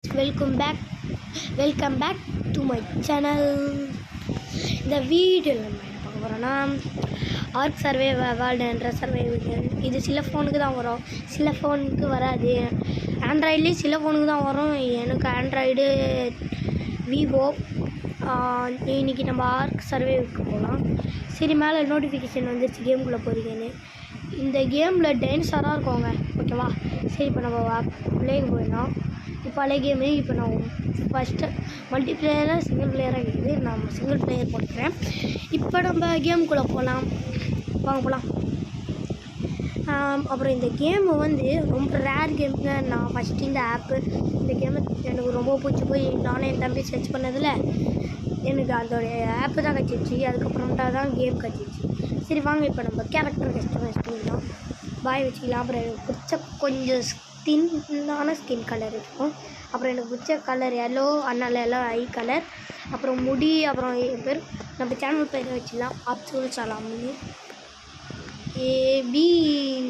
Welcome back to my channel. இந்த வீடியோவில் நம்ம என்ன பார்க்க போகிறோன்னா ஆர்க் சர்வே வேர்ல்டுன்ற சர்வே இது சில ஃபோனுக்கு தான் வரும், சில ஃபோனுக்கு வராது. ஆண்ட்ராய்ட்லேயும் சில ஃபோனுக்கு தான் வரும். எனக்கு ஆண்ட்ராய்டு விவோ. இன்றைக்கி நம்ம ஆர்க் சர்வேவுக்கு போகலாம். சரி, மேலே நோட்டிஃபிகேஷன் வந்துருச்சு கேமுக்குள்ளே போகிறீங்கன்னு. இந்த கேமில் டைனோசராக இருக்கோங்க, ஓகேவா? சரி, இப்போ நம்ம பிளேக்கு போயிடலாம். இப்போ பழைய கேமு. இப்போ நான் ஃபஸ்ட்டு மல்டி பிளேயராக சிங்கிள் பிளேயராக இருக்குது. நான் சிங்கிள் பிளேயர் போட்டுக்கிறேன். இப்போ நம்ம கேமுக்குள்ளே போகலாம், வாங்க போகலாம். அப்புறம் இந்த கேமு வந்து ரொம்ப ரேர் கேமுங்க. நான் ஃபஸ்ட்டு இந்த கேமை எனக்கு ரொம்ப பிடிச்சி போய் நானே என் தம்பி சர்ச் பண்ணதில் எனக்கு அதோடைய ஆப்பு தான் கச்சிச்சு. அதுக்கப்புறம்ட்டா தான் கேம் கச்சிச்சு. சரி வாங்க, இப்போ நம்ம கேரக்டர் கஸ்டமைஸ் பண்ணிக்கலாம், பாய் வச்சுக்கலாம். அப்புறம் எனக்கு பிடிச்ச கொஞ்சம் ஸ்கின்னான ஸ்கின் கலர் இருக்கும். அப்புறம் எனக்கு பிடிச்ச கலர் எல்லோ, அதனால் எல்லோ ஐ கலர். அப்புறம் முடி, அப்புறம் என் பேர் நம்ம சேனல் பேரை வச்சுக்கலாம், அப்துல் சலாம்னு. ABDUL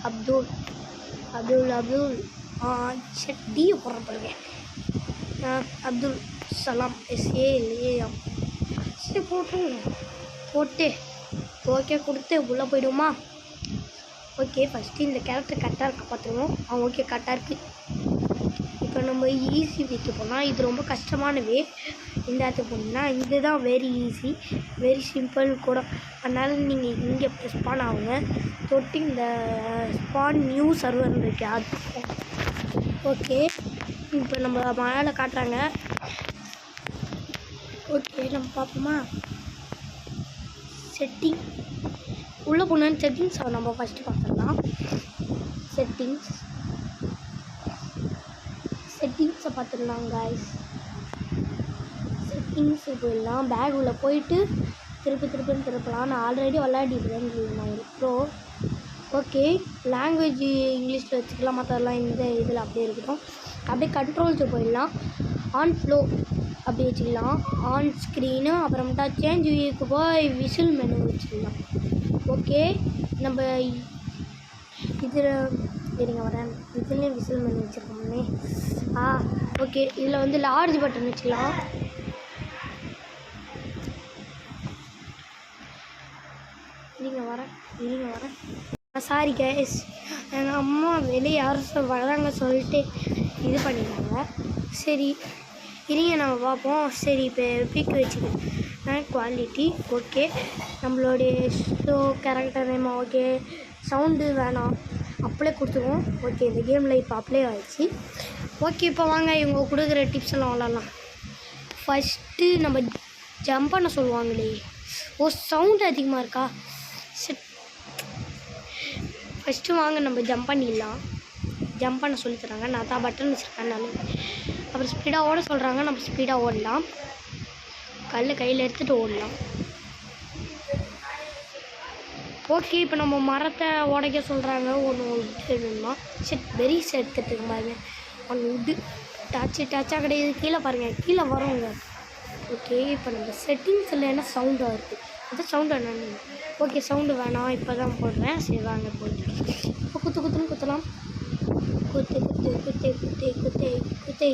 அப்துல் அப்துல் அப்துல் டியை போடுறேன். அப்துல் சலாம் SALAM. சரி போட்டு ஓகே கொடுத்து உள்ளே போய்டுவோமா? ஓகே, ஃபஸ்ட்டு இந்த கேரக்டர் கரெக்டாக இருக்க பார்த்துருவோம். ஓகே, கரெக்டாக இருக்குது. இப்போ நம்ம ஈஸி வைக்க போனால் இது ரொம்ப கஷ்டமான வே. இந்த இடத்துக்கு போனீங்கன்னா இதுதான் வெரி ஈஸி, வெரி சிம்பிள் கூட. அதனால் நீங்கள் இங்கே ஸ்பான் ஆகுங்க, தொட்டு இந்த ஸ்பான் நியூ சர்வர் இருக்கு அது. ஓகே, இப்போ நம்ம மேலே காட்டுறாங்க. ஓகே, நம்ம பார்ப்போமா? செட்டிங் உள்ளே போனால் செட்டிங்ஸை நம்ம ஃபஸ்ட்டு பார்த்துடலாம். செட்டிங்ஸை பார்த்துடலாம் காய்ஸ். செட்டிங்ஸை போயிடலாம். பேக் உள்ளே போயிட்டு திருப்பலாம். நான் ஆல்ரெடி விளையாடிக்கிறேன் ப்ரோ. ஓகே, லாங்குவேஜ் இங்கிலீஷில் வச்சுக்கலாம், மற்றதெல்லாம் இந்த இதில் அப்படியே இருக்கட்டும். அப்படியே கண்ட்ரோல்ஸு போயிடலாம். ஆன் ஃப்ளோ அப்படி வச்சுக்கலாம். ஆன் ஸ்க்ரீனு அப்புறமேட்டா சேஞ்ச் வியூக்கு போய் விசில் மெனு வச்சுக்கலாம். ஓகே, நம்ம இதில் இருங்க வரேன். இதுலேயே விசில் மெனு வச்சுருக்கோம்னே. ஓகே, இதில் வந்து லார்ஜ் பட்டன் வச்சுக்கலாம். இருங்க வரேன். சாரி கேஸ், எங்கள் அம்மா வெளியே யாரும் வராங்க சொல்லிட்டு இது பண்ணிடுறாங்க. சரி இருங்க, நம்ம பார்ப்போம். சரி, இப்போ பிக் வச்சுக்கிறேன். Quality okay. நம்மளுடைய show character name okay. Sound வேணாம், அப்ளை கொடுத்துருவோம். ஓகே, இந்த கேமில் இப்போ அப்ளை ஆகிடுச்சு. ஓகே, இப்போ வாங்க இவங்க கொடுக்குற டிப்ஸ் எல்லாம் விளாட்லாம். ஃபஸ்ட்டு நம்ம ஜம்ப் பண்ண சொல்லுவாங்களே, சவுண்டு அதிகமாக இருக்கா? ஃபஸ்ட்டு வாங்க நம்ம ஜம்ப் பண்ணிடலாம். ஜம்ப் பண்ண சொல்லி தராங்க, நான் தான் பட்டன் வச்சுருக்கேன். அப்புறம் ஸ்பீடாக ஓட சொல்கிறாங்க, நம்ம ஸ்பீடாக ஓடலாம். கையில் எடுத்துகிட்டு ஓடலாம். ஓகே, இப்போ நம்ம மரத்தை உடைக்க சொல்கிறாங்க. ஒன்று வேணுமா? பெரிஸ் எடுத்துகிட்டு பாருங்க. ஒன்று உட்டு டச்சாக கிடையாது, கீழே பாருங்கள், கீழே வருங்க. ஓகே, இப்போ நம்ம செட்டிங்ஸில் என்ன சவுண்டாக இருக்குது, அது சவுண்டு என்னன்னு. ஓகே, சவுண்டு வேணாம், இப்போ தான் போடுறேன். சரி வாங்க போயிட்டு இப்போ குத்துன்னு குத்தலாம். குத்து.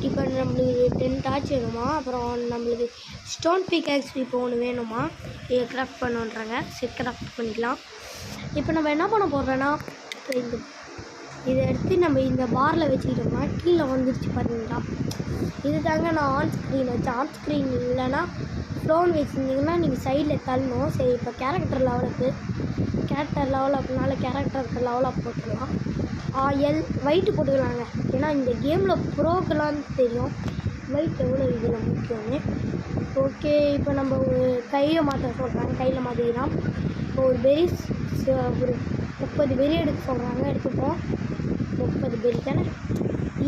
இப்போ நம்மளுக்கு 10 டார்ச் வேணுமா? அப்புறம் நம்மளுக்கு ஸ்டோன் பிக்காக்ஸ் இப்போ ஒன்று வேணுமா? இதை கிராஃப்ட் பண்ணுன்றாங்க. சரி, கிராஃப்ட் பண்ணிக்கலாம். இப்போ நம்ம என்ன பண்ண போடுறோன்னா, இதை எடுத்து நம்ம இந்த பாரில் வச்சுக்கிட்டோம்னா கீழே வந்துருச்சு பார்த்தீங்களா? இது தாங்க நான் ஆன் ஸ்க்ரீன் வச்சேன். ஆன் ஸ்க்ரீன் இல்லைன்னா ஃபோன் வச்சுருந்தீங்கன்னா நீங்கள் சைடில் தள்ளணும். சரி, இப்போ கேரக்டர் லெவல் அப்படினால கேரக்டருக்கு லெவலாக போட்டுக்கலாம். ஒயிட்டு போட்டுக்கலாங்க, ஏன்னா இந்த கேமில் ப்ரோக்கெல்லாம் தெரியும் ஒயிட் எவ்வளோ இதில் முக்கியம்னு. ஓகே, இப்போ நம்ம ஒரு கையில் மாற்ற சொல்கிறாங்க, கையில் மாற்றிக்கலாம். இப்போ ஒரு பெரிஸ் ஒரு 30 பெரி எடுக்க சொல்கிறாங்க, எடுத்துப்போம். 30 பெரி தானே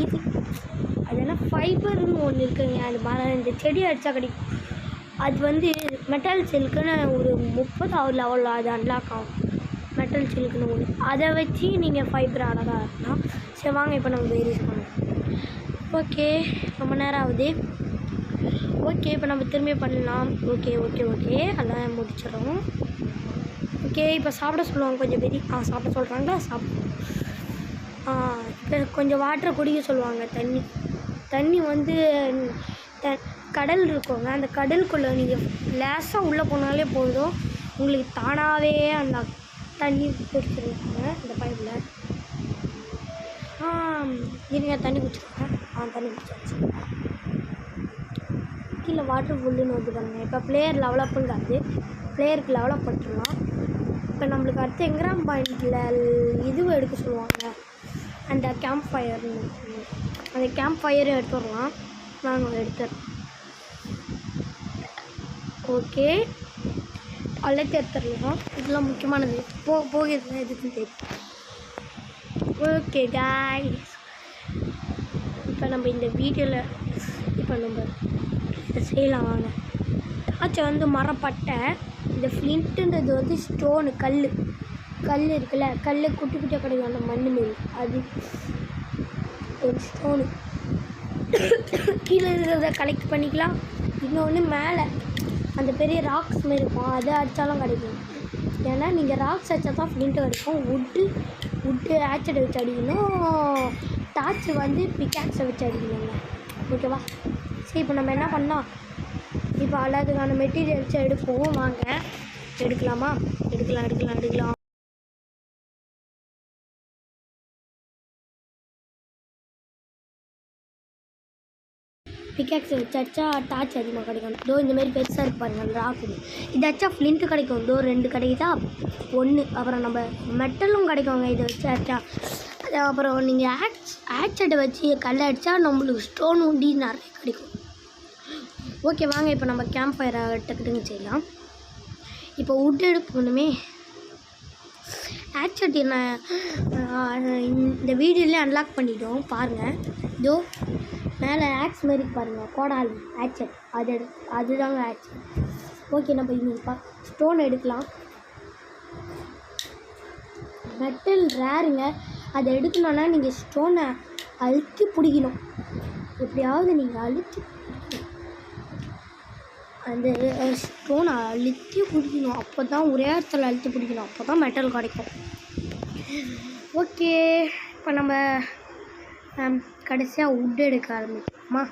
ஈஸி. அது என்ன ஃபைபர்னு ஒன்று இருக்குங்க, அது இந்த செடி அடித்தா கிடைக்கும். அது வந்து மெட்டல் சில்க்குன்னு ஒரு 30 லெவலில் அது அன்லாக் ஆகும். மெட்டல் சில்க்குன்னு ஒன்று, அதை வச்சு நீங்கள் ஃபைபர் அழகாக இருக்கலாம். சரி வாங்க, இப்போ நம்ம பெரிஸ் பண்ணலாம். ஓகே, ரொம்ப நேரம் ஆகுது. ஓகே, இப்போ நம்ம திரும்பி பண்ணலாம். ஓகே, அதெல்லாம் முடிச்சிடறோம். ஓகே, இப்போ சாப்பிட சொல்லுவாங்க கொஞ்சம் பெரிய சாப்பிட சொல்கிறாங்களா? சாப்பிடும். இப்போ கொஞ்சம் வாட்டரை குடிக்க சொல்லுவாங்க. தண்ணி வந்து கடல் இருக்குங்க. அந்த கடலுக்குள்ளே நீங்கள் லேசாக உள்ளே போனாலே போதும், உங்களுக்கு தானாகவே அந்த தண்ணி குடிச்சிருவாங்க இந்த பைப்பில். இருங்க, தண்ணி குடிச்சிருக்கேன். தண்ணி குடிச்சாச்சு. கீழே வாட்டர் ஃபுல்லுன்னு வந்து பாருங்கள். இப்போ பிளேயர் லெவலப்புங்காது, பிளேயருக்கு லெவலப் பண்ணிடலாம். இப்போ நம்மளுக்கு அடுத்து எங்கராம் பாயிண்டில் இதுவும் எடுக்க சொல்லுவாங்க, அந்த கேம்ப் ஃபயர்னு. அந்த கேம்ப் ஃபயரும் எடுத்துடலாம். நாங்கள் எடுத்துடுறோம். ஓகே, எல்லாத்தையும் எடுத்துடலாம். இதெல்லாம் முக்கியமானது. போகிறது எதுக்குன்னு தெரியும். ஓகே காய்ஸ், இப்போ நம்ம இந்த வீடியோவில் இப்போ நம்ம இதை செய்யலாம் வாங்க. டார்ச்சை வந்து மரப்பட்டை, இந்த ஃப்ளின்ட்டுன்றது வந்து ஸ்டோனு, கல் இருக்குல்ல, கல் குட்டி குட்டியாக கிடைக்கும் அந்த மண் மேல், அது ஒரு ஸ்டோனு. கீழே இருக்கிறத கலெக்ட் பண்ணிக்கலாம். இன்னொன்று மேலே அந்த பெரிய ராக்ஸ் மாரி இருக்கும், அதை அடித்தாலும் கிடைக்கும். ஏன்னா நீங்கள் ராக்ஸ் அடித்தா தான் ஃப்ளின்ட்டு கிடைக்கும். வுட்டு ஆச்சடை வச்சு அடிக்கணும், டார்ச் வந்து பிக்காக்ஸை வச்சு அடிக்கணுங்க. ஓகேவா? சரி, இப்போ நம்ம என்ன பண்ணலாம், இப்போ எல்லாத்துக்கான மெட்டீரியல்ஸை எடுப்போம். வாங்க எடுக்கலாமா? எடுக்கலாம். பிக்காக்ஸை வச்சு அடித்தா டார்ச் அதிகமாக கிடைக்கும். இந்தமாரி பெருசாக இருக்கு பாருங்கள் ராக்கு, இது அடித்தா ஃப்ளின்ட்டு கிடைக்கும். 2 கிடைக்குதா, 1. அப்புறம் நம்ம மெட்டலும் கிடைக்குங்க இதை வச்சு அடித்தா. அப்புறம் நீங்கள் ஆக்சைடை வச்சு கல் அடித்தா நம்மளுக்கு ஸ்டோன் உண்டி நிறைய கிடைக்கும். ஓகே வாங்க, இப்போ நம்ம கேம்ப் ஃபயரை டக்குன்னு செய்யலாம். இப்போ வுட் எடுக்கணுமே. ஆக்சைடு இந்த வீடியோலேயே அன்லாக் பண்ணிட்டோம் பாருங்கள். இதோ மேலே ஆக்ஸ் மாரி பாருங்கள், கோடாலி ஆக்சைட், அதுதாங்க ஆக்சைட். ஓகே, நம்ம இன்னைக்கு ஸ்டோன் எடுக்கலாம். மெட்டல் ரேருங்க, அதை எடுக்கணுன்னா நீங்கள் ஸ்டோனை அழுத்தி பிடிக்கணும். எப்படியாவது நீங்கள் அழுத்தி அந்த ஸ்டோனை அழுத்தி பிடிக்கணும். அப்போ தான் ஒரே இடத்துல அழுத்தி பிடிக்கணும், அப்போ தான் மெட்டல் கிடைக்கும். ஓகே, இப்போ நம்ம கடைசியாக வுட் எடுக்க ஆரம்பிக்கலாமா?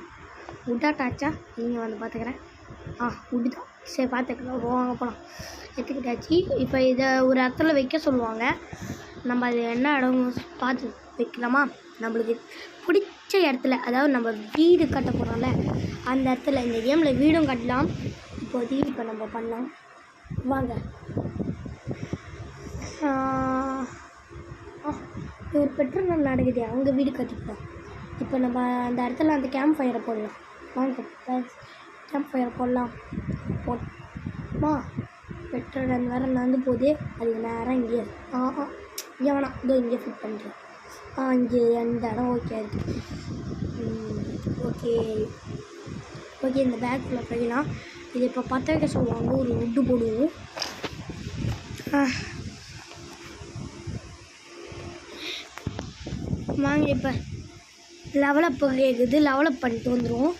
வுட்டா டாச்சா? நீங்கள் வந்து பார்த்துக்கிறேன். வுட்டு தான். சரி, பார்த்துக்கலாம். வாங்க போகலாம். எடுத்துக்கிட்டாச்சு. இப்போ இதை ஒரு இடத்துல வைக்க சொல்லுவாங்க. நம்ம அது என்ன இடம் பார்த்து வைக்கலாமா? நம்மளுக்கு பிடிச்ச இடத்துல, அதாவது நம்ம வீடு கட்ட போகிறோம்ல அந்த இடத்துல. இந்த கேமில் வீடும் கட்டலாம். இப்போ நம்ம பண்ணலாம் வாங்க. ஒரு பெட்ரோல் நடக்குது, அங்கே வீடு கட்டிப்போம். இப்போ நம்ம அந்த இடத்துல அந்த கேம்ப் ஃபயரை போடலாம். வாங்க, கேம்ப் ஃபயர் போடலாம். பெட்ரோல் அந்த வேறு நடந்து போகுது, அதுக்கு நேரம் இங்கே இங்கே வேணாம், இதோ இங்கே ஃபிட் பண்ணுறேன். இங்கே அந்த இடம் ஓகே இருக்குது. ஓகே, இந்த பேக்கில் போயிடலாம். இது இப்போ 10 வைக்க சொல்லுவாங்க. ஒரு வுட்டு போடுவோம். வாங்க, இப்போ லெவலப் கேட்குது, லெவலப் பண்ணிட்டு வந்துடுவோம்.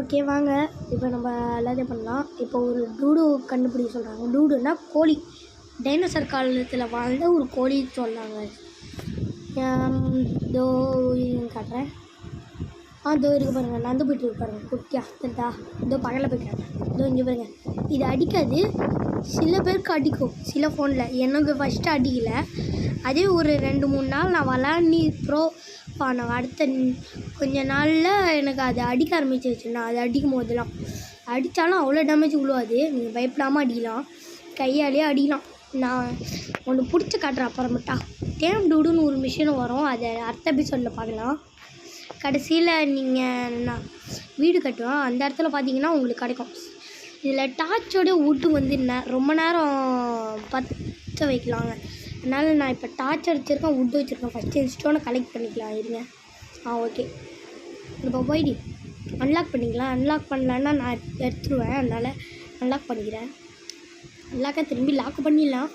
ஓகே வாங்க, இப்போ நம்ம எல்லாத்தையும் பண்ணலாம். இப்போ ஒரு டூடு கண்டுபிடிக்க சொல்கிறாங்க. டூடுன்னா கோழி, டைனோசர் காலத்தில் வாழ்ந்த ஒரு கோழி சொன்னாங்க. இதோ காட்டுறேன். இதோ இருக்குது பாருங்கள், நடந்து போய்ட்டு இருக்கு பாருங்கள், குட்டியா தெரிதா? இதோ பகலில் போய்க்கிறேன். இதோ இங்கே பாருங்கள். இது அடிக்காது, சில பேருக்கு அடிக்கும் சில ஃபோனில். எனக்கு ஃபஸ்ட்டு அடிக்கலை. அதே ஒரு 2-3 நாள் நான் விளாண்டு நான் அடுத்த கொஞ்ச நாளில் எனக்கு அது அடிக்க ஆரம்பிச்சிருச்சு. நான் அது அடிக்கும் போதெல்லாம் அடித்தாலும் அவ்வளோ டேமேஜ் விழுவாது. நீங்கள் பயப்படாமல் அடிக்கலாம், கையாலேயே அடிக்கலாம். நான் ஒன்று பிடிச்சி காட்டுறேன் அப்புறமேட்டா. டேம் டூடுன்னு ஒரு மிஷின் வரும், அதை அடுத்த எபிசோடில் பார்க்கலாம். கடைசியில் நீங்கள் நான் வீடு கட்டுவேன், அந்த இடத்துல பார்த்தீங்கன்னா உங்களுக்கு கிடைக்கும். இதில் டார்ச்சோட வுட்டு வந்து ரொம்ப நேரம் பற்ற வைக்கலாங்க. அதனால் நான் இப்போ டார்ச் அடிச்சிருக்கேன், வுட்டு வச்சுருக்கேன். ஃபஸ்ட்டு ஸ்டோனை கலெக்ட் பண்ணிக்கலாம். இருங்க. ஓகே, இப்போ போய்டி அன்லாக் பண்ணிக்கலாம். அன்லாக் பண்ணலான்னா நான் எடுத்துருவேன், அதனால் அன்லாக் பண்ணிக்கிறேன். அன்லாக்காக திரும்பி லாக் பண்ணிடலாம்.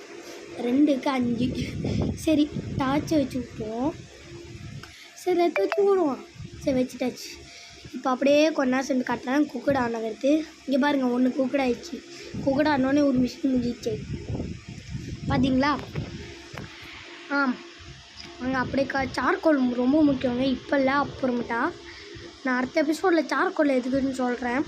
2க்கு 5. சரி, டார்ச்சை வச்சு விட்டுருவோம். சரி, எடுத்து வச்சு விடுவோம். சரி வச்சுட்டாச்சு. இப்போ அப்படியே கொஞ்ச நேரம் சேர்ந்து காட்டுறேன். குக்கட் ஆன் ஆகிறது இங்கே பாருங்கள். ஒன்று குக்கட் ஆகிடுச்சு. குக்கட் ஆனோடனே ஒரு மிஷின் முடிஞ்சிச்சு பார்த்தீங்களா? அங்கே அப்படியே சார்கோல் ரொம்ப முக்கியங்க. இப்போ இல்லை, அப்புறமேட்டா நான் அடுத்த எபிசோடில் சார்கோல் எதுக்குன்னு சொல்கிறேன்.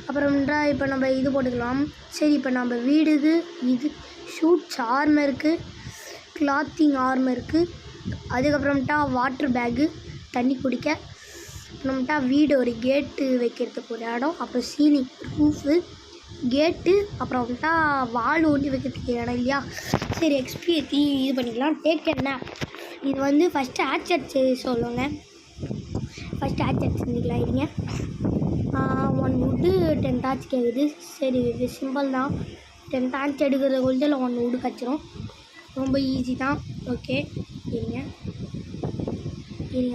அப்புறமேட்டா இப்போ நம்ம இது போட்டுக்கலாம். சரி, இப்போ நம்ம வீடுக்கு இது ஷூட்ஸ் ஆர்மருக்கு, கிளாத்திங் ஆர்மருக்கு, அதுக்கப்புறமேட்டா வாட்ரு பேக்கு தண்ணி குடிக்க, அப்புறமேட்டா வீடு ஒரு கேட்டு வைக்கிறதுக்கு ஒரு இடம், அப்புறம் சீலிங் ரூஃபு கேட்டு, அப்புறமேட்டா வால் ஓட்டி வைக்கிறதுக்கு இடம் இல்லையா? சரி எக்ஸ்பி ஏற்றி இது பண்ணிக்கலாம். டேக் என்ன இது வந்து ஃபஸ்ட்டு ஆட்சட் சொல்லுவாங்க. ஃபஸ்ட்டு ஆட்சட் செஞ்சுக்கலாம். இருங்க. 1 வுட்டு 10 டார்ச் கேட்குது. சரி இது சிம்பிள் தான். 10 டார்ச் எடுக்கிறது கொஞ்சம் 1 வுட்டு கச்சிரும். ரொம்ப ஈஸி தான். ஓகே இருங்க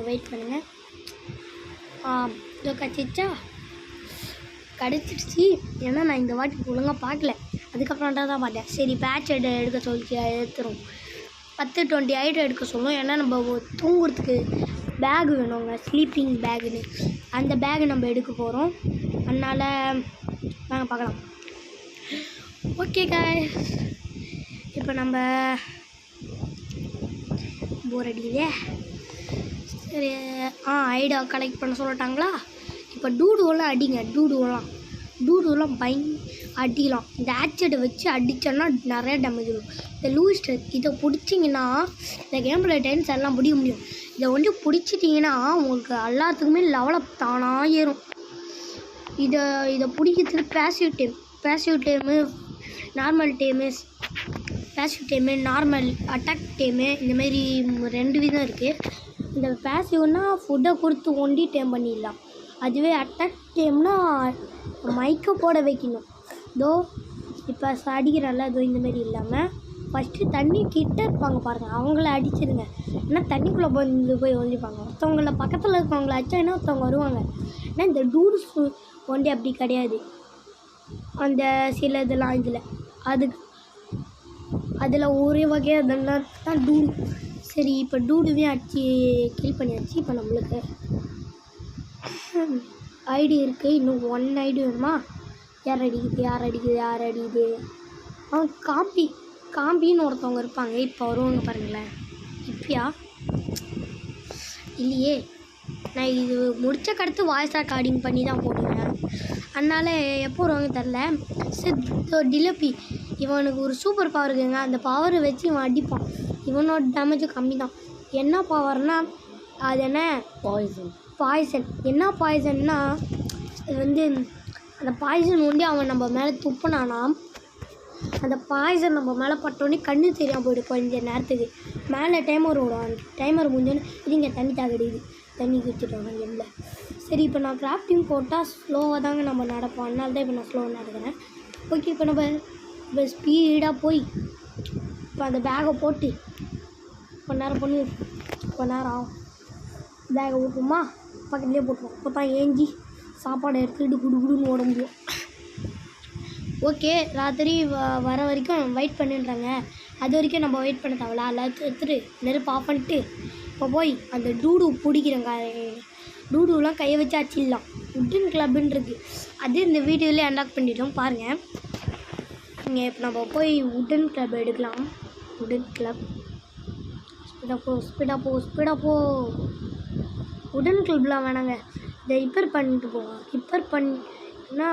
வெயிட் பண்ணுங்கள். இதோ கச்சிச்சா கிடச்சிடுச்சு. ஏன்னா நான் இந்த வாட்டி ஒழுங்காக பார்க்கல, அதுக்கப்புறம்டா தான் பார்த்தேன். சரி பேட்ச் எடுக்க சொல்லி எடுத்துரும். 10-20 ஐட்டம் எடுக்க சொல்லும். ஏன்னா நம்ம தூங்குறதுக்கு பேக் வேணுங்க, ஸ்லீப்பிங் பேக்குன்னு. அந்த பேகு நம்ம எடுக்க போகிறோம். அதனால் நாங்கள் பார்க்கலாம். ஓகே காய்ஸ், இப்போ நம்ம போர் அடிக்குதே. சரி ஐடியா கலெக்ட் பண்ண சொல்லிட்டாங்களா? இப்போ டூடுவெல்லாம் அடிங்க. டூடுவெல்லாம் அடிக்கலாம். இந்த ஆக்சைடை வச்சு அடித்தோன்னா நிறைய டேமேஜ் வரும். இந்த லூயிஸ் இதை பிடிச்சிங்கன்னா இந்த கேமில் டென்ஸ் எல்லாம் பிடிக்க முடியும். இதை வந்து பிடிச்சிட்டிங்கன்னா உங்களுக்கு எல்லாத்துக்குமே லெவலப் தானாக ஏறும். இதை பிடிக்கிறதுக்கு passive time normal time, normal attack time, இந்தமாரி 2 விதம் இருக்குது. இந்த பேசிவ்னா ஃபுட்டை கொடுத்து ஒண்டி டைம் பண்ணிடலாம். அதுவே அட்டாக் டைம்னா மைக்கை போட வைக்கணும். இதோ இப்போ அடிக்கிறல்ல, இதோ இந்தமாரி இல்லாமல் ஃபஸ்ட்டு தண்ணி கிட்ட இருப்பாங்க பாருங்கள், அவங்கள அடிச்சிருங்க. ஏன்னா தண்ணிக்குள்ளே போய் ஒழிப்பாங்க. ஒருத்தவங்கள பக்கத்தில் இருக்கவங்கள அடிச்சா என்ன ஒருத்தவங்க வருவாங்க. ஏன்னா இந்த டூடுஸ் ஒண்டி அப்படி கிடையாது. அந்த சில இதெல்லாம் அதில் ஒரே வகையாக இதெல்லாம் தான் டூடு. சரி இப்போ டூடுவே அடித்து கில் பண்ணியாச்சு. இப்போ நம்மளுக்கு ஐடி இருக்குது. இன்னும் 1 ஐடி வேணுமா? யார் அடிக்குது? காம்பின்னு ஒருத்தவங்க இருப்பாங்க. இப்போ வருவாங்க பாருங்களேன். இப்பயா இல்லையே, நான் இது முடித்த கடுத்து வாய்ஸ் ரெக்கார்டிங் பண்ணி தான் போடுவேன். அதனால் எப்போ வருவாங்க தெரில. சரி டிலப்பி இவனுக்கு ஒரு சூப்பர் பவர் இருக்குங்க. அந்த பவரை வச்சு இவன் அடிப்பான். இவனோட டேமேஜும் கம்மி தான். என்ன பவர்னால் அது என்ன பாய்சன். என்ன பாய்சன்னா இது வந்து அந்த பாய்சன் ஒண்டி அவன் நம்ம மேலே துப்புனானா அந்த பாய்சன் நம்ம மேலே பட்டோன்னே கண்ணு தெரியாமல் போய்டும். கொஞ்ச நேரத்துக்கு மேலே டைமர் விடுவான். டைமர் முடிஞ்சோன்னு இதுங்க தண்ணி தாக்கடிது. தண்ணி குடிச்சிட்டோம் எல்ல. சரி இப்போ நான் கிராஃப்டிங் போட்டால் ஸ்லோவாக தாங்க நம்ம நடப்போம். அதனால தான் இப்போ நான் ஸ்லோவாக நடக்கிறேன். ஓகே இப்போ நம்ம ஸ்பீடாக போய் இப்போ அந்த பேகை போட்டு கொஞ்ச நேரம் ஆகும். பேகை ஊற்றுமா பக்கத்துலேயே போட்டுருவோம். அப்போ தான் ஏஞ்சி சாப்பாடை எடுத்துக்கிட்டு குடுன்னு ஓட முடியும். ஓகே ராத்திரி வர வரைக்கும் வெயிட் பண்ணிடுறாங்க. அது வரைக்கும் நம்ம வெயிட் பண்ண தேவையில்ல. எல்லாத்தையும் எடுத்துகிட்டு நெருப்பு ஆஃப் பண்ணிட்டு இப்போ போய் அந்த டூடு பிடிக்கிறேங்க. டூடுலாம் கையை வச்சு அடிச்சிடலாம். உட்டன் கிளப்புன்றது அது இந்த வீடியோவில் அன்லாக் பண்ணிட்டோம் பாருங்கள். இங்கே இப்போ நம்ம போய் உட்டன் கிளப் எடுக்கலாம். உட்டன் கிளப் ஸ்பீடாக போ. உடன் கிளப்லாம் வேணாங்க, இதை ரிப்பேர் பண்ணிட்டு போவோம். ரிப்பேர் பண்ணினா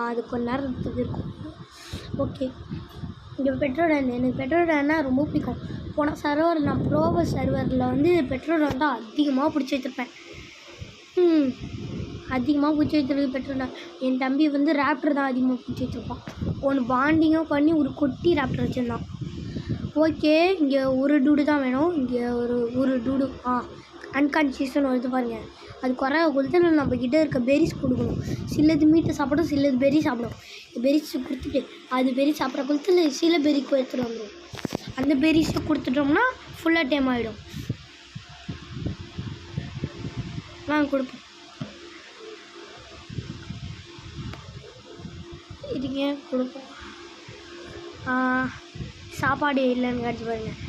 அது கொஞ்ச நேரத்துக்கு இருக்கும். ஓகே இங்கே பெட்ரோல் எனக்கு பெட்ரோல்னா ரொம்ப பிடிக்கும். போன சர்வர் நான் ப்ரோவர் சர்வரில் வந்து பெட்ரோல் வந்து அதிகமாக பிடிச்சி வச்சுருப்பேன். அதிகமாக பிடிச்சி வச்சுருக்கு பெட்ரோல். என் தம்பி வந்து ரேப்டர் தான் அதிகமாக பிடிச்சி வச்சுருப்பான். ஒன்று பாண்டிங்கும் பண்ணி ஒரு குட்டி ரேப்டர் வச்சுருந்தான். ஓகே இங்கே ஒரு டூடு தான் வேணும். இங்கே ஒரு டூடு அன்கான்ஷியஸ்னு வருது பாருங்கள். அது குறை கொடுத்து நம்மக்கிட்ட இருக்க பெரிஸ் கொடுக்கணும். சிலது மீட்டு சாப்பிடும், சிலது பெரி சாப்பிடும். பெரிஸ் கொடுத்துட்டு அது பெரி சாப்பிட்ற கொடுத்து சில பெரிக்கு எடுத்துகிட்டு வந்துடும். அந்த பெரிஸை கொடுத்துட்டோம்னா ஃபுல்லாக டைம் ஆகிடும். நாங்கள் கொடுப்போம். இதுங்க கொடுப்போம். சாப்பாடு இல்லைன்னு காட்சி பாருங்கள்.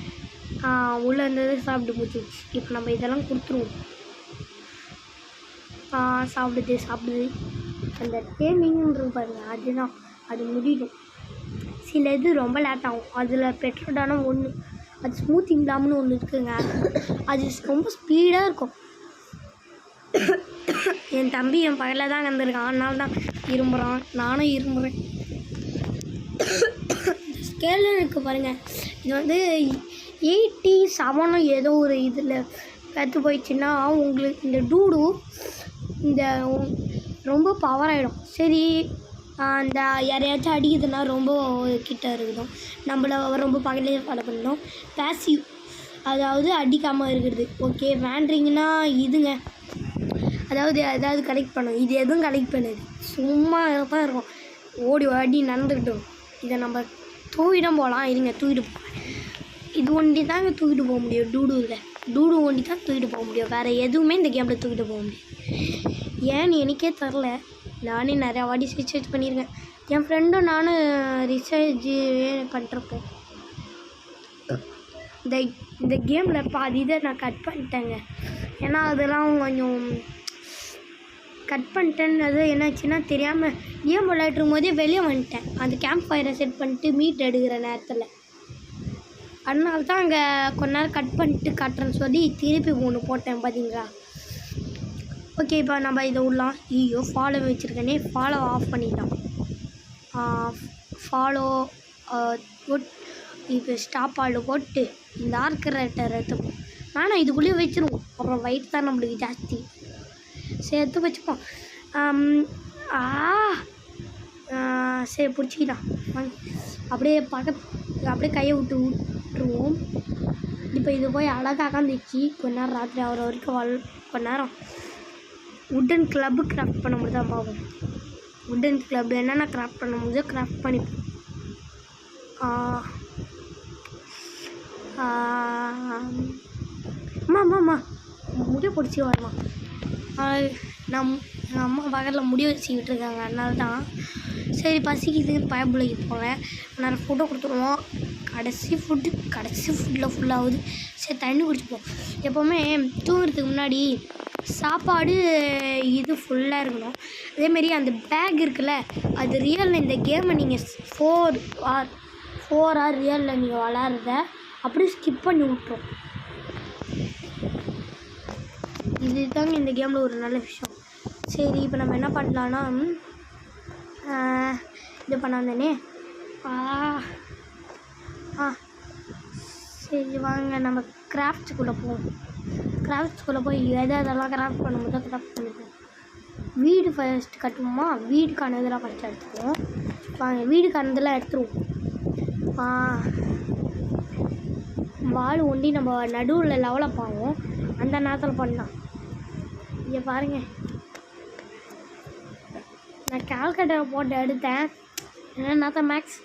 உள்ளே இருந்தது சாப்பிட்டு போச்சு. இப்போ நம்ம இதெல்லாம் கொடுத்துருவோம். சாப்பிடுது. அந்த டேமிங்கிறது பாருங்க, அதுதான் அது முடியும். சில இது ரொம்ப லேட் ஆகும். அதில் பெட்ரோடான ஒன்று, அது ஸ்மூத்திங் டாம்னு ஒன்று இருக்குதுங்க. அது ரொம்ப ஸ்பீடாக இருக்கும். என் தம்பி என் பக்கத்தில் தான் வந்திருக்கான், அதனால தான் இரும்புறான், நானும் இரும்புறேன். ஸ்கேலு இருக்குது பாருங்கள், இது வந்து 87 ஏதோ ஒரு இதில் கற்று போயிடுச்சுன்னா உங்களுக்கு இந்த டூடு இந்த ரொம்ப பவர் ஆகிடும். சரி, அந்த யாரையாச்சும் அடிக்குதுன்னா ரொம்ப கிட்ட இருக்கணும், நம்மளை ரொம்ப பக்கத்துலேயே ஃபாலோ பண்ணணும். பேசிவ், அதாவது அடிக்காமல் இருக்கிறது. ஓகே, வேண்டுறீங்கன்னா இதுங்க, அதாவது கலெக்ட் பண்ணும். இது எதுவும் கலெக்ட் பண்ணுது, சும்மா தான் இருக்கும், ஓடி நடந்துக்கிட்டோம். இதை நம்ம தூக்கிடும் போகலாம். இருங்க, தூக்கிட்டு போகிறேன். இது ஒண்டி தாங்க தூக்கிட்டு போக முடியும். டூடு ஒண்டி தான் தூக்கிட்டு போக முடியும். வேறு எதுவுமே இந்த கேமில் தூக்கிட்டு போக முடியும். ஏன்னு எனக்கே தெரில. நானே நிறையா வாட்டி ரிசர்ச் பண்ணியிருக்கேன். என் ஃப்ரெண்டும் நானும் ரிசர்ச் பண்ணிருப்போம். இந்த கேமில் பாதி இதை நான் கட் பண்ணிட்டேங்க. ஏன்னா அதெல்லாம் கொஞ்சம் கட் பண்ணிட்டேன்னு என்னாச்சுன்னா தெரியாமல் கேம் விளையாட்டும் போதே வெளியே வந்துட்டேன். அந்த கேம்ப் ஃபயரை செட் பண்ணிட்டு மீட் எடுக்கிற நேரத்தில். அதனால தான் அங்கே கொஞ்ச நேரம் கட் பண்ணிட்டு காட்டுறேன்னு சொல்லி திருப்பி ஒன்று போட்டேன், பார்த்தீங்களா? ஓகே, இப்போ நம்ம இதை விடலாம். ஃபாலோ வச்சுருக்கேனே, ஃபாலோ ஆஃப் பண்ணிட்டோம். ஃபாலோ இப்போ ஸ்டாப் ஆடு போட்டு இந்த ஆர்கரேட்டர் எடுத்துப்போம். ஆனால் இதுக்குள்ளேயே வச்சுருவோம், அப்புறம் வெயிட் தான் நம்மளுக்கு ஜாஸ்தி. சரி, எடுத்து வச்சுப்போம். சரி, பிடிச்சிக்கிட்டான். அப்படியே கையை விட்டுருவோம். இப்போ இது போய் அழகாக காந்துச்சு. கொஞ்ச நேரம் ராத்திரி ஆகிற வரைக்கும் கொஞ்ச நேரம் உட்டன் கிளப்பு கிராஃப்ட் பண்ண முடியுதா பார்ப்போம். உட்டன் கிளப் என்னென்ன கிராஃப்ட் பண்ண முடியுதோ கிராஃப்ட் பண்ணிப்போம். அம்மா முடிய பிடிச்சி வரமா. எங்கள் அம்மா பக்கத்தில் முடிய வச்சுக்கிட்டு இருக்காங்க, அதனால தான். சரி, பசிக்குதுன்னு பயப்புள்ளைக்கு போவேன். நிறைய ஃபுட்டை கொடுத்துருவோம். கடைசி ஃபுட்டில் ஃபுல்லாகுது. சரி, தண்ணி குடிச்சுப்போம். எப்போவுமே தூங்குறதுக்கு முன்னாடி சாப்பாடு இது ஃபுல்லாக இருக்கணும். அதேமாரி அந்த பேக் இருக்குல்ல, அது ரியலில் இந்த கேமை நீங்கள் 4 hour ரியலில் நீங்கள் விளாட்றத அப்படியே ஸ்கிப் பண்ணி விட்ரும். இதுதாங்க இந்த கேமில் ஒரு நல்ல விஷயம். சரி, இப்போ நம்ம என்ன பண்ணலான்னா இது பண்ணாந்தேனே. சரி, வாங்க நம்ம கிராஃப்ட்ஸ்குள்ளே போவோம். கிராஃப்ட்ஸ்குள்ளே போய் எதெல்லாம் கிராஃப்ட் பண்ணும்போது கிராஃப்ட் பண்ணிப்போம். வீடு ஃபர்ஸ்ட் கட்டுவோமா? வீடுக்கான இதெல்லாம் ஃபஸ்ட்டு எடுத்துக்குவோம். வாங்க, வீடுக்கானதெல்லாம் எடுத்துருவோம். வால் ஒண்டி நம்ம நடுவில் லெவலப் ஆகும், அந்த நேரத்தில் பண்ணலாம். இங்கே பாருங்கள், நான் கால்குலேட்டர் போட்டு எடுத்தேன். ஏன்னா நேரத்தில் மேக்ஸ்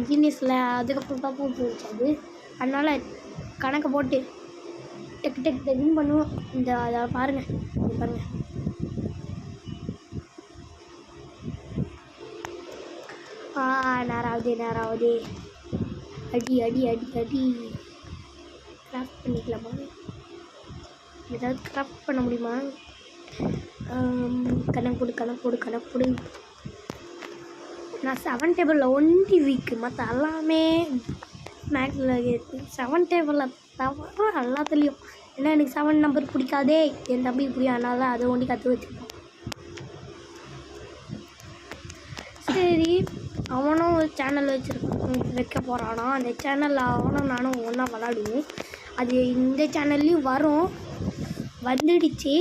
ஜீனியஸில் அதுக்கப்புறம் தான் போட்டு வச்சாது. அதனால் கணக்கை போட்டு டெக்குன்னு பண்ணுவோம். அதை பாருங்கள், நேராவது அடி கிராஃப்ட் பண்ணிக்கலாமா? ஏதாவது கிராஃப்ட் பண்ண முடியுமா? கணக்கு போடு. நான் 7 டேபிளில் ஒன்லி வீக்கு, மற்ற எல்லாமே மேக்ஸில் இருக்குது. 7 டேபிளில் தவிர எல்லாத்துலேயும். ஏன்னா எனக்கு 7 நம்பர் பிடிக்காதே, என் தம்பி பிடிக்கும், அதனால அதை ஒண்டி கற்று வச்சுருப்பான். சரி, அவனும் ஒரு சேனல் வைக்க போகிறானா. அந்த சேனலில் அவனும் நானும் ஒன்றா விளாடுவோம். அது இந்த சேனல்லையும் வந்துடுச்சு.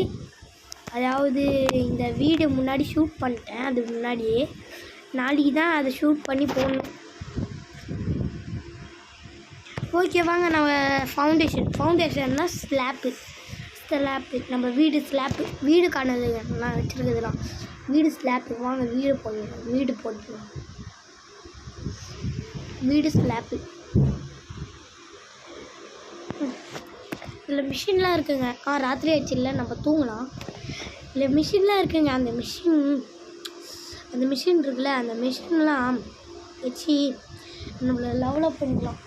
அதாவது இந்த வீடு முன்னாடி ஷூட் பண்ணிட்டேன், அது முன்னாடியே. நாளைக்கு தான் அதை ஷூட் பண்ணி போடணும். ஓகே, வாங்க நம்ம ஃபவுண்டேஷன்னா ஸ்லாப்பு. நம்ம வீடு ஸ்லாப்பு, வீடுக்கானது நான் வச்சுருக்கிறதுலாம் வீடு ஸ்லாப்பு. வாங்க வீடு போட்டுருவோம். வீடு ஸ்லாப்பு. இதில் மிஷின்லாம் இருக்குங்க. ராத்திரி ஆச்சு, இல்லை நம்ம தூங்கலாம். இல்லை மிஷின்லாம் இருக்குங்க. அந்த மிஷின் இருக்குல்ல, அந்த மிஷின்லாம் வச்சு நம்மளை டெவலப் பண்ணிக்கலாம்.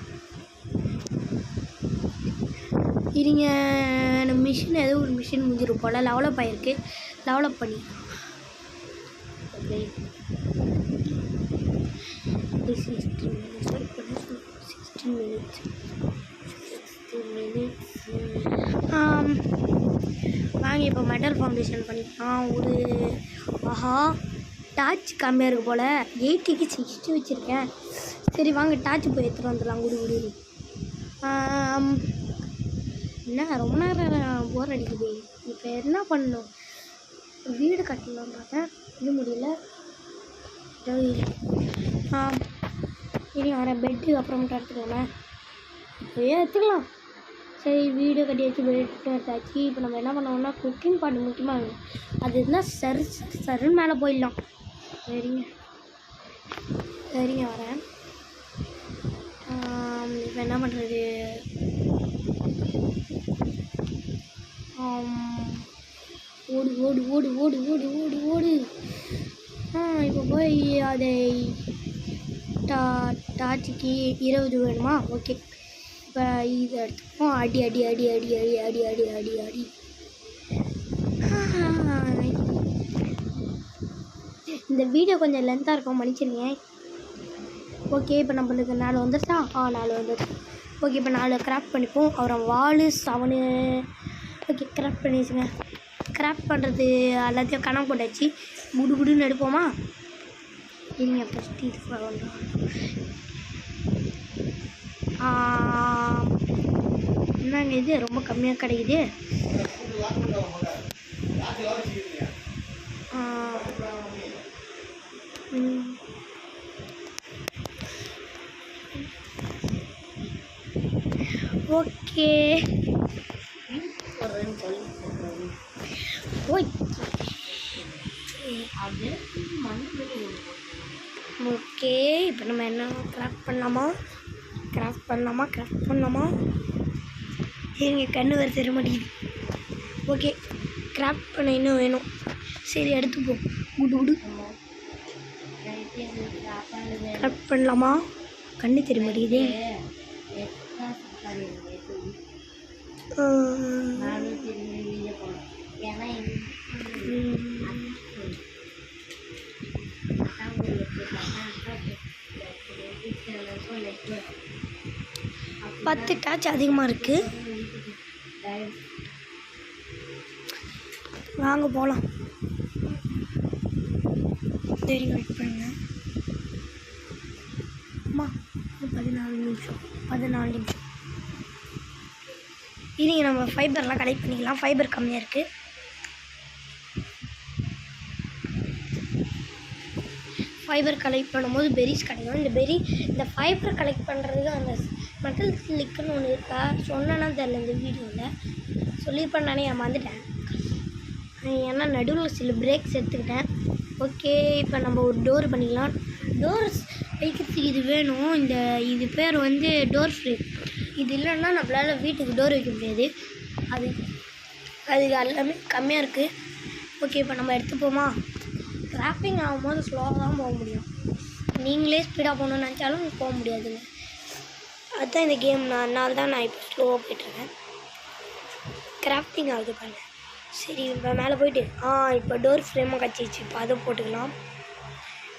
இருங்க, மிஷின் ஏதோ ஒரு மிஷின் முடிஞ்சிடும் போல். டெவலப் ஆகிருக்கு, டெவலப் பண்ணி 16 minutes. வாங்க இப்போ மெட்டல் ஃபவுண்டேஷன் பண்ணிக்கலாம். ஒரு ஆஹா டார்ச் கம்மியாக இருக்குது போல். 80க்கு 60 வச்சுருக்கேன். சரி வாங்க டார்ச் போய் எடுத்துகிட்டு வந்துடலாம். குடு என்ன ரொம்ப நேரம் போர் அடிக்குது. இப்போ என்ன பண்ணணும்? வீடு கட்டலான்னு பார்த்தேன், இது முடியல. இனி வர பெட்டு அப்புறமேட்டு எடுத்துக்கலாமே. இப்போயே எடுத்துக்கலாம். சரி வீடு கட்டியாச்சு, பெட்டு எடுத்தாச்சு. இப்போ நம்ம என்ன பண்ணோம்னா குக்கிங் பாட்டு முக்கியமாக வேணும். அது இருந்தால் சருன்னு மேலே போயிடலாம். சரிங்க வரேன். இப்போ என்ன பண்ணுறது? ஓடு ஓடு ஓடு ஓடு ஓடு ஓடு ஓடு. இப்போ போய் அதை டார்ச்சுக்கு 20 வேணுமா? ஓகே, இப்போ இது எடுத்துப்போம். அடி அடி அடி அடி அடி அடி அடி அடி அடி. இந்த வீடியோ கொஞ்சம் லென்த்தாக இருக்கும், மன்னிச்சிருங்க. ஓகே, இப்போ நம்மளுக்கு 4 வந்துருச்சா? 4 வந்துருச்சு. ஓகே, இப்போ 4 கிராஃப்ட் பண்ணிப்போம். அப்புறம் வால் 7. ஓகே, கிராஃப்ட் பண்ணிடுச்சுங்க. கிராஃப்ட் பண்ணுறது எல்லாத்தையும் கணக்கு போட்டாச்சு. குடுன்னு எடுப்போமா? இல்லைங்க, ஃபஸ்ட்டு இது பண்ணுறோம். என்னங்க இது ரொம்ப கம்மியாக கிடைக்குது. ஓகே ஓகே, இப்போ நம்ம என்ன கிராஃப்ட் பண்ணலாமா? எங்க கண்ணு வேறு தெரிய மாட்டேங்குது. ஓகே, கிராஃப்ட் பண்ண இன்னும் வேணும். சரி எடுத்துப்போம். குடு கிராஃப்ட் பண்ணலாமா? கண்ணு தெரிய மாட்டேங்குதே. பத்து டார்ச் அதிகமாக இருக்குது. வாங்க போகலாம். சரி வெயிட் பண்ணுங்க. அம்மா 14 நிமிஷம். இருங்க, நம்ம ஃபைபர்லாம் கலெக்ட் பண்ணிக்கலாம். ஃபைபர் கம்மியாக இருக்குது. ஃபைபர் கலெக்ட் பண்ணும்போது பெரிஸ் கிடைக்கும். இந்த ஃபைபர் கலெக்ட் பண்ணுறதுக்கு அந்த மெட்டல் ஸ்லிக்குன்னு ஒன்று இருக்கா? சொன்னேன்னா தெரில, இந்த வீடியோவில் சொல்லியிருப்பேன் நானே, மறந்துட்டேன். ஏன்னா நடுவில் சில பிரேக்ஸ் எடுத்துக்கிட்டேன். ஓகே, இப்போ நம்ம ஒரு டோர் பண்ணிக்கலாம். டோர்ஸ் வைக்கிறதுக்கு இது வேணும். இது பேர் வந்து டோர் ஃப்ரேம். இது இல்லைன்னா நம்மளால் வீட்டுக்கு டோர் வைக்க முடியாது. அது எல்லாமே கம்மியாக இருக்குது. ஓகே, இப்போ நம்ம எடுத்துப்போமா? கிராஃப்டிங் ஆகும்போது ஸ்லோவாக தான் போக முடியும். நீங்களே ஸ்பீடாக போகணுன்னு நினச்சாலும் போக முடியாதுங்க. அதுதான் இந்த கேம். அதனால தான் நான் இப்போ ஸ்லோவாக போய்ட்டுருக்கேன். கிராஃப்டிங் ஆகுது பண்ண. சரி, இப்போ மேலே போயிட்டு இப்போ டோர் ஃப்ரேமாக கச்சிச்சு. இப்போ அதை போட்டுக்கலாம்.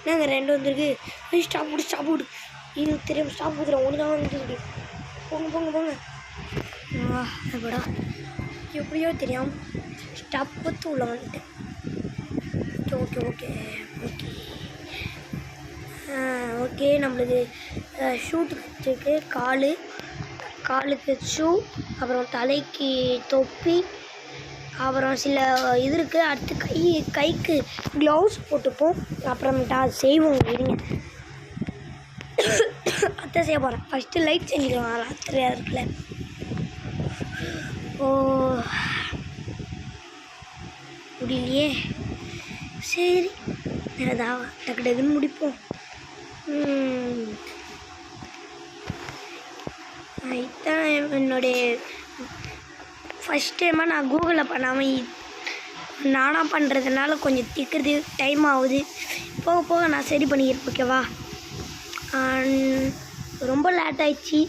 நாங்கள் 2 வந்துருக்கு. ஸ்டாப் விடு. இது தெரியும், ஸ்டாப் கொடுத்துறோம். ஒன்று தான் வந்து போங்க. எப்படா எப்படியோ தெரியாமல் ஸ்டாப் பத்து உள்ள வந்துட்டேன். ஓகே நம்மளுக்கு ஷூட்டு வச்சுருக்கு. காலுக்கு ஷூ, அப்புறம் தலைக்கு தொப்பி, அப்புறம் சில இது இருக்குது. அடுத்து கைக்கு க்ளவுஸ் போட்டுப்போம். அப்புறமேட்டா அது செய்வோம். இருங்க, அத்தை செய்ய போகிறேன். ஃபஸ்ட்டு லைட் செஞ்சுக்கலாம். ராத்திரியாக இருக்குல்ல. முடியலையே. சரி, அதான் டக்குன்னு முடிப்போம். இதுதான் என்னுடைய ஃபஸ்ட் டைமாக நான் கூகுளில் பண்ணாமல் நானாக பண்ணுறதுனால கொஞ்சம் திக்கிறது டைம் ஆகுது. போக நான் சரி பண்ணிக்கிறேன். ஓகேவா? ரொம்ப லேட் ஆகிடுச்சி.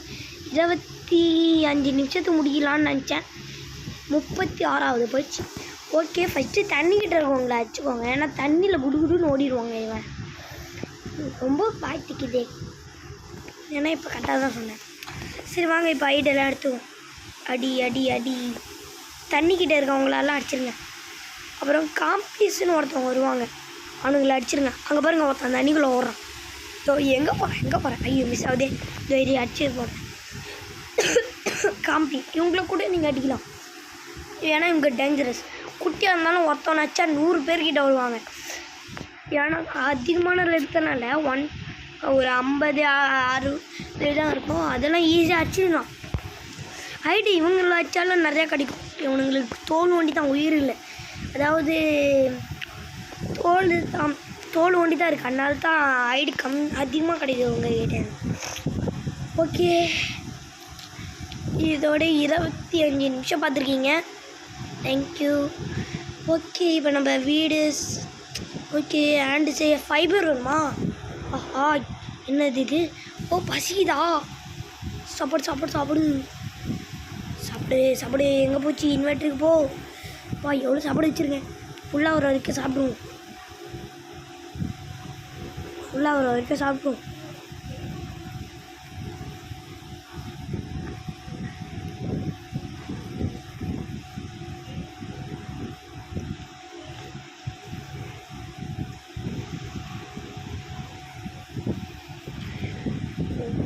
35 நிமிஷத்துக்கு முடிக்கலான்னு நினச்சேன். 36ஆவது போயிடுச்சு. ஓகே, ஃபஸ்ட்டு தண்ணிக்கிட்ட இருக்கவங்கள அடிச்சுக்கோங்க. ஏன்னா தண்ணியில் குடுகுடுன்னு ஓடிடுவாங்க. இவன் ரொம்ப பாய்த்திக்குதே. ஏன்னா இப்போ கரெக்டாக தான் சொன்னேன். சரி வாங்க, இப்போ ஐடெல்லாம் எடுத்துவோம். அடி அடி அடி. தண்ணிக்கிட்ட இருக்கவங்களெல்லாம் அடிச்சிருங்க. அப்புறம் காம்பீஸ்ன்னு ஒருத்தவங்க வருவாங்க, அவனுங்களை அடிச்சிருங்க. அங்கே பாருங்கள், ஒருத்தன் தண்ணிக்குள்ளே ஓடுறான். ஸோ எங்கே போகிறேன்? ஐயோ மிஸ் ஆகுதே. தைரியம் அடிச்சு போகிறேன். காம்பி இவங்கள கூட நீங்கள் அடிக்கலாம். ஏன்னா இவங்க டேஞ்சரஸ். குட்டியாக இருந்தாலும் ஒருத்தவனை அடிச்சா 100 பேர்கிட்ட வருவாங்க. ஏன்னா அதிகமான எடுத்தனால ஒரு 50 60 தான் இருக்கும். அதெல்லாம் ஈஸியாக அடிச்சிடலாம். ஐடி இவங்களை அடித்தாலும் நிறையா கிடைக்கும். இவனுங்களுக்கு தோல் ஒண்டி தான் உயிர் இல்லை. அதாவது தோல் ஒண்டி தான் இருக்குது. அதனால தான் ஐடி அதிகமாக கிடைக்குது உங்ககிட்ட. ஓகே, இதோட 25 நிமிஷம் பார்த்துருக்கீங்க. தேங்க்யூ. ஓகே, இப்போ நம்ம வீடு ஓகே ஆண்டு செய்ய ஃபைபர் வருமா? ஆஹா, என்னது இது? ஓ பசிக்குதா? சாப்பாடு சாப்பாடு சாப்பிடு சாப்பிடு சாப்பிடு. எங்கே போச்சு? இன்வெர்ட்டருக்கு போ. வா, எவ்வளோ சாப்பாடு வச்சுருக்கேன். ஃபுல்லாக வர வரைக்கும் சாப்பிடுவோம்.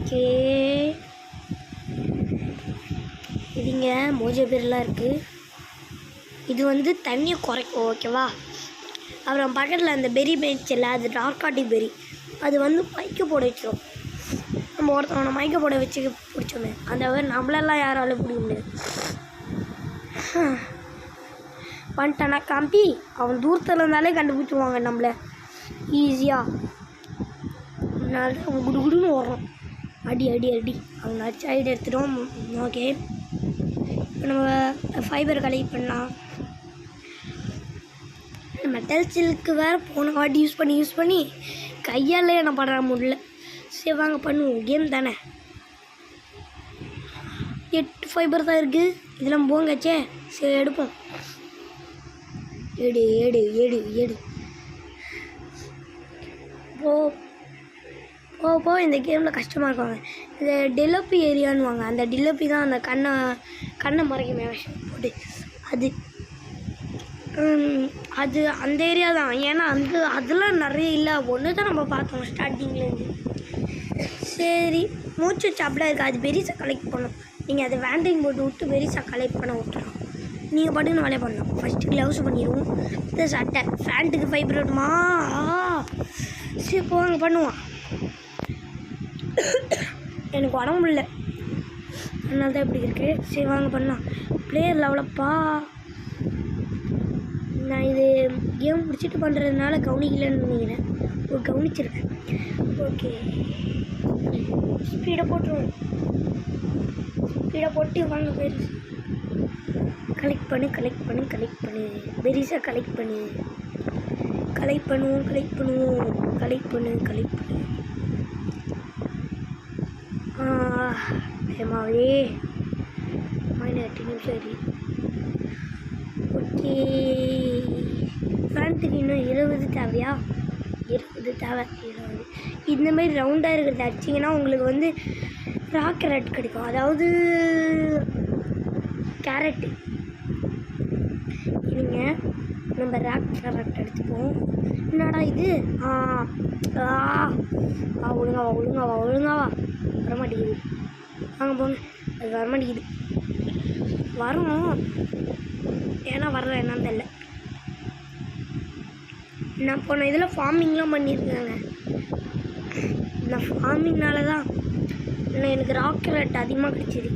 ஓகே, இதுங்க மோஜோ பேர்லாம் இருக்குது. இது வந்து தண்ணியை குறைக்கும். ஓகேவா? அப்புறம் பக்கத்தில் அந்த பெரி பெஞ்சில் அது நார்காட்டிக் பெரி, அது வந்து மயக்க போட வச்சிடும். நம்ம ஒருத்தவனை மயக்க போட வச்சு பிடிச்சோமே, அந்த நம்மளெல்லாம் யாராலும் பிடிக்க முடியாது. வந்துட்டானா காம்பி? அவன் தூரத்தில் இருந்தாலே கண்டுபிடிச்சிடுவாங்க நம்மளை ஈஸியாக. அதனால அவன் குடுகுடுன்னு ஓடுறான். அடி அடி அடி. அவங்க அடிச்சு ஐடி எடுத்துட்டோம். ஓகே, இப்போ நம்ம ஃபைபர் கலெக்ட் பண்ணலாம். மெட்டல் சில்க்கு வேறு போன வாட்டி யூஸ் பண்ணி கையால் என்ன பண்ணுற முடியல. சரி வாங்க பண்ணுவோம், கேம் தானே. 8 ஃபைபர் தான் இருக்குது. இதெல்லாம் போங்கச்சே. சரி எடுப்போம். எடு எடு எடு எடு. போ இந்த கேமில் கஷ்டமாக இருக்காங்க. இந்த டெலப்பி ஏரியான்னு அந்த டெலப்பி தான் அந்த கண்ணை மறைக்குமே போட்டு அது அந்த ஏரியா தான். ஏன்னா அதெல்லாம் நிறைய இல்லை. ஒன்று தான் நம்ம பார்த்தோம் ஸ்டார்டிங்லேருந்து. சரி, மூச்சு சாப்பிட இருக்குது. அது பெரிசாக கலெக்ட் பண்ணணும். நீங்கள் அதை வேண்டிங் போட்டு விட்டு பெரிசாக கலெக்ட் பண்ண விட்டுறோம். நீங்கள் பாட்டுன்னு வேலையை பண்ணலாம். ஃபஸ்ட்டு க்ளவுஸ் பண்ணிடுவோம். இது சட்டை ஃபேண்ட்டுக்கு ஃபைபர் வருமா? சரி போவாங்க பண்ணுவான். எனக்கு உடம்பு இல்லை, அதனால தான் இப்படி இருக்குது. சரி வாங்க பண்ணலாம். பிளேயர் லெவலப்பா. நான் இது கேம் முடிச்சுட்டு பண்ணுறதுனால கவனிக்கலன்னு நினைக்கிறேன். கவனிச்சிருக்கேன். ஓகே, ஸ்பீடை போட்டுருவோம். ஸ்பீடை போட்டு வாங்க பெருசு கலெக்ட் பண்ணு பெருசாக கலெக்ட் பண்ணுவோம். ஏமாவே -8 நிமிஷம் இருக்கு. ஓகே, ஃபேண்ட்டுக்கு இன்னும் 20 தேவையா? 20 தேவை. 20 இந்தமாரி ரவுண்டாக இருக்கிறது அடிச்சிங்கன்னா உங்களுக்கு வந்து ராக்கெட் கிடைக்கும். அதாவது கேரட்டு. இல்லைங்க, நம்ம ராக்கெட் எடுத்துப்போம். என்னடா இது? ஒழுங்காவா வரமாட்டேங்குது. வாங்க போங்க. அது வரமாட்டேங்குது. வரும், ஏன்னா வரல என்னன்னு தெரியல. நான் போன இதில் ஃபார்மிங்லாம் பண்ணியிருக்காங்க. இந்த ஃபார்மிங்னால தான் எனக்கு ராக்கெட் அதிகமாக கிடைச்சிது.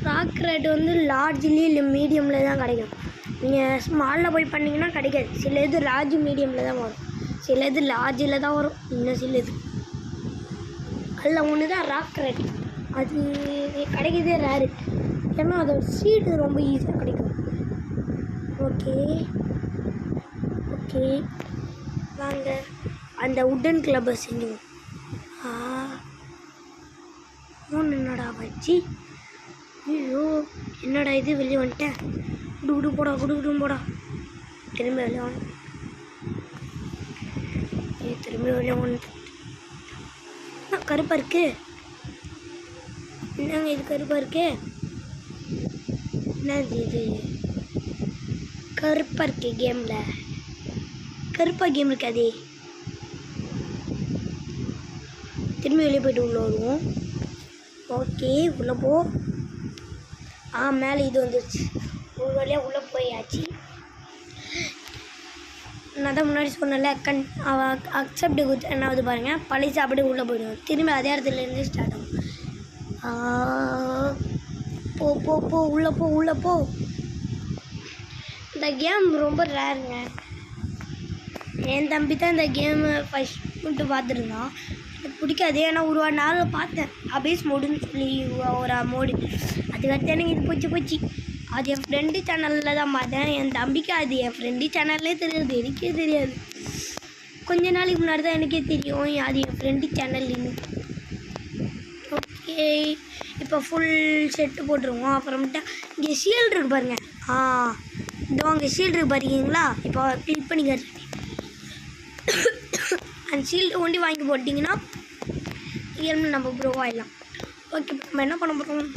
ராக்கெட் வந்து லார்ஜ்லேயும் இல்லை மீடியமில் தான் கிடைக்கும். நீங்கள் ஸ்மாலில் போய் பண்ணிங்கன்னா கிடைக்காது. சில இது லார்ஜ் மீடியமில் தான் வரும், சில இது லார்ஜில் தான் வரும். இன்னும் சில இது அதில் ஒன்று தான் ராக்கெட். அது கிடைக்கிறதே ரேரு. ஏன்னா அதோட சீடு ரொம்ப ஈஸியாக கிடைக்கும். ஓகே வாங்க அந்த உட்டன் கிளப்பை செஞ்சுவோம். ஃபோன் என்னடா வச்சு ஐயோ என்னடா இது வெளியே வந்துட்டேன். குடு போடா போடா. திரும்பி வெளியே வந்து திரும்பி வெளியே வந்து கருப்பாக இருக்கு. என்னங்க இது கருப்பாக இருக்கு? என்னது இது கருப்பாக இருக்கு? கேமில் கருப்பாக கேம் இருக்காதே. திரும்பி வெளியே போய்ட்டு உள்ளே வருவோம். ஓகே உள்ளே போ. மேலே இது வந்துருச்சு. ஒரு வழியாக உள்ளே போயாச்சு. நான் தான் முன்னாடி சொன்னல அக்செப்ட் கொடுத்து என்னாவது பாருங்கள். பழைய சாப்பிட்டு உள்ளே போயிடுவோம். திரும்பி அதே இடத்துலேருந்து ஸ்டார்ட் ஆகும். போ உள்ளே போ. இந்த கேம் ரொம்ப ரேருங்க. என் தம்பி தான் இந்த கேமு ஃபஸ்ட் மட்டும் பார்த்துருந்தான். எனக்கு பிடிக்காது. ஏன்னா ஒரு நாள் பார்த்தேன் அபேஸ் மோடுன்னு சொல்லி ஒரு மோடு. அதுக்கடுத்து எனக்கு இது போச்சு. அது என் ஃப்ரெண்டு சேனலில் தான் பார்த்தேன். என் தம்பிக்கு அது என் ஃப்ரெண்டு சேனல்லே தெரியாது, எனக்கே தெரியாது. கொஞ்ச நாளைக்கு முன்னாடி தான் எனக்கே தெரியும் அது என் ஃப்ரெண்டு சேனல்னு. ஓகே இப்போ ஃபுல் செட்டு போட்டுருவோம். அப்புறமேட்டா இங்கே ஷீல்டு இருக்கு பாருங்கள். இதோ அங்கே ஷீல்டு இருக்கு பாருங்களா. இப்போ கிளிக் பண்ணிக்க. அந்த ஷீல்டு ஒண்டி வாங்கி போட்டிங்கன்னா இயல்பு நம்ம ப்ரோ ஆகிடலாம். ஓகே நம்ம என்ன பண்ண போகிறோம்?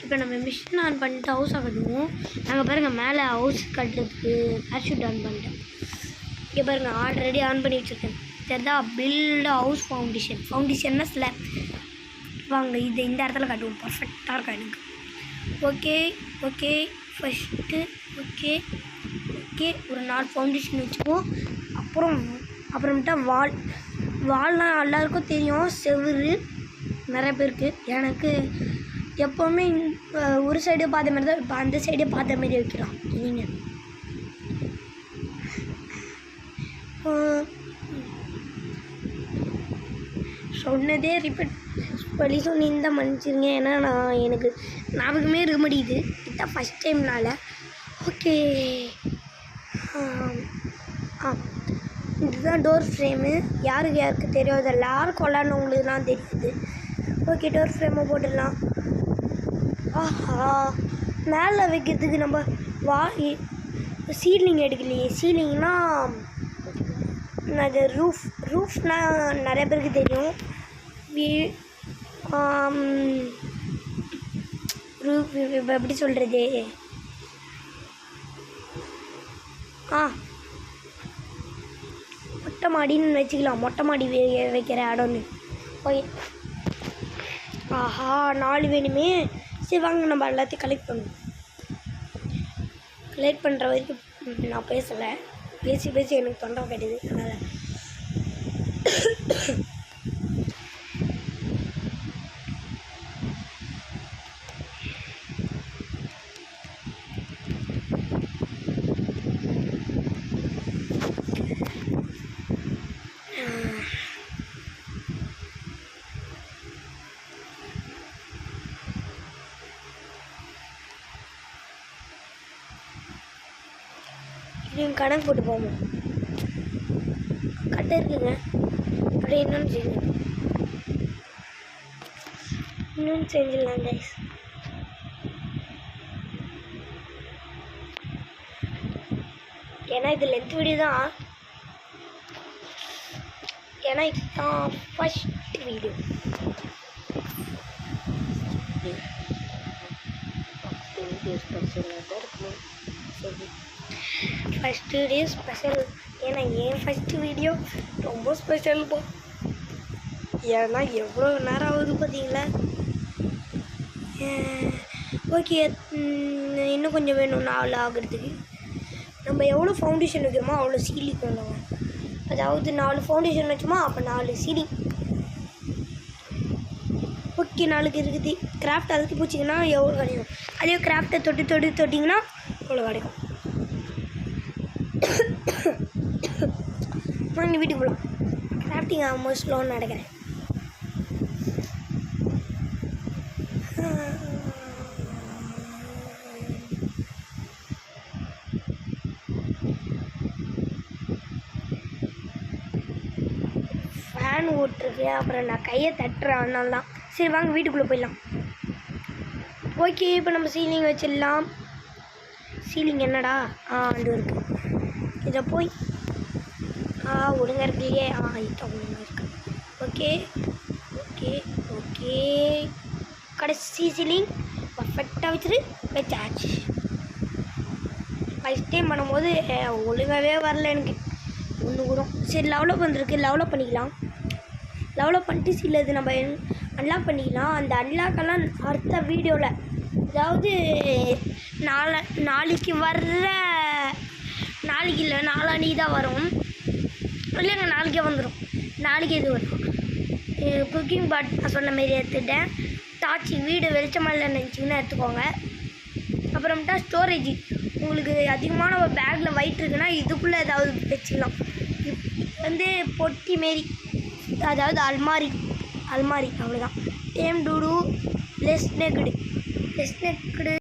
இப்போ நம்ம மிஷின் ஆன் பண்ணிட்டு ஹவுஸை கட்டுவோம். நாங்கள் பாருங்கள் மேலே ஹவுஸ் கட்டுறதுக்கு பேராஷூட் ஆன் பண்ணிட்டேன். இங்கே பாருங்கள் ஆல்ரெடி ஆன் பண்ணி வச்சுருக்கேன். தெரிதா? பில்ட் ஹவுஸ் ஃபவுண்டேஷன்னா ஸ்லாப். வாங்க இது இந்த இடத்துல கட்டுவோம். பர்ஃபெக்டாக இருக்கும் எனக்கு. ஓகே ஃபஸ்ட்டு ஓகே ஒரு 4 ஃபவுண்டேஷன் வச்சுக்குவோம். அப்புறமேட்டா வால்லாம் எல்லாருக்கும் தெரியும். செவுரு நிறைய பேருக்கு. எனக்கு எப்போவுமே ஒரு சைடே பார்த்த மாதிரி தான் இப்போ அந்த சைடே பார்த்த மாதிரி வைக்கிறோம். நீங்கள் சொன்னதே ரிப்பீட் பண்ணி சொன்னிருந்தால் மன்னிச்சிருங்க. ஏன்னா எனக்கு ஞாபகமே இருக்க முடியுது. இதுதான் ஃபஸ்ட் டைம்னால. ஓகே இதுதான் டோர் ஃப்ரேமு. யாருக்கு தெரியாது, எல்லாருக்கும் விளாட்னவங்களுக்கு தான் தெரியுது. ஓகே டோர் ஃப்ரேமை போட்டுடலாம். மேலே வைக்கிறதுக்கு நம்ம சீலிங் எடுக்கலையே. சீலிங்னா அது ரூஃப்னால் நிறைய பேருக்கு தெரியும். ரூஃப் இப்போ எப்படி சொல்கிறது? மொட்டை மாடின்னு வச்சுக்கலாம். மொட்டை மாடி வைக்கிற இடம்னு. ஓகே 4 வேணுமே. சரி வாங்க நம்ம எல்லாத்தையும் கலெக்ட் பண்ணுவோம். கலெக்ட் பண்ணுற வரைக்கும் நான் பேசலை. பேசி எனக்கு தொண்டை கட்டுது. அதனால் நீங்கள் கணக்கு போட்டு போவோம். கட்டை இருக்குங்க. அப்படியே இன்னொன்று செஞ்சிடலாம் கைஸ். ஏன்னா இது லென்த் வீடியோ தான். ஏன்னா இதுதான் first video. First video special. ஏன்னா என் ஃபஸ்ட்டு வீடியோ ரொம்ப ஸ்பெஷல் போ. ஏன்னா எவ்வளோ நேரம் ஆகுது பார்த்தீங்களா. ஓகே இன்னும் கொஞ்சம் வேணும் 4 ஆகிறதுக்கு. நம்ம எவ்வளோ ஃபவுண்டேஷன் வைக்கிறோமோ அவ்வளோ சீலிங் வேணும். அதாவது 4 ஃபவுண்டேஷன் வச்சோமா அப்போ 4 சீலிங். ஓகே 4 இருக்குது. கிராஃப்ட் அதுக்கு பூச்சிங்கன்னா எவ்வளோ கிடைக்கும். அதே கிராஃப்டை தொட்டிங்கன்னா எவ்வளோ கிடைக்கும். நான் வீட்டுக்கு போகலாம். கிராஃப்டிங் ஆல்மோஸ்ட் லோன் நடக்கிறேன். ஓகே அப்புறம் நான் கையை தட்டுறேன் அதனால தான். சரி வாங்க வீட்டுக்குள்ளே போயிடலாம். ஓகே இப்போ நம்ம சீலிங் வச்சிடலாம். சீலிங் என்னடா அது இருக்குது. இதை போய் ஒழுங்காக இருக்கு இல்லையே. இதான் ஒழுங்காக இருக்கு. ஓகே ஓகே ஓகே கடைசி சீலிங் பர்ஃபெக்டாக வச்சாச்சு. ஃபஸ்ட் டைம் பண்ணும்போது ஒழுங்காகவே வரல எனக்கு ஒன்று கூட. சரி லெவலப் வந்துருக்கு, லெவலப் பண்ணிக்கலாம். லெவலப் பண்ணிட்டு சில இது நம்ம அன்லாக் பண்ணிக்கலாம். அந்த அன்லாக்கெல்லாம் அடுத்த வீடியோவில், அதாவது நாளைக்கு வர்ற, நாளைக்கு இல்லை நாளான்னைக்கு தான் வரும். இல்லைங்க நாளைக்கே வந்துடும். நாளைக்கு இது வரும். குக்கிங் பாட் நான் சொன்ன மாரி எடுத்துட்டேன். டார்ச்சி வீடு வெளிச்சமாக இல்லை நினச்சிங்கன்னா எடுத்துக்கோங்க. அப்புறமேட்டா ஸ்டோரேஜ், உங்களுக்கு அதிகமான ஒரு பேக்கில் வெயிட் இருக்குன்னா இதுக்குள்ளே ஏதாவது வச்சுக்கலாம். வந்து பொட்டி மாரி, அதாவது அல்மாரி அவ்வளோதான். Dam dude less நெக்குடு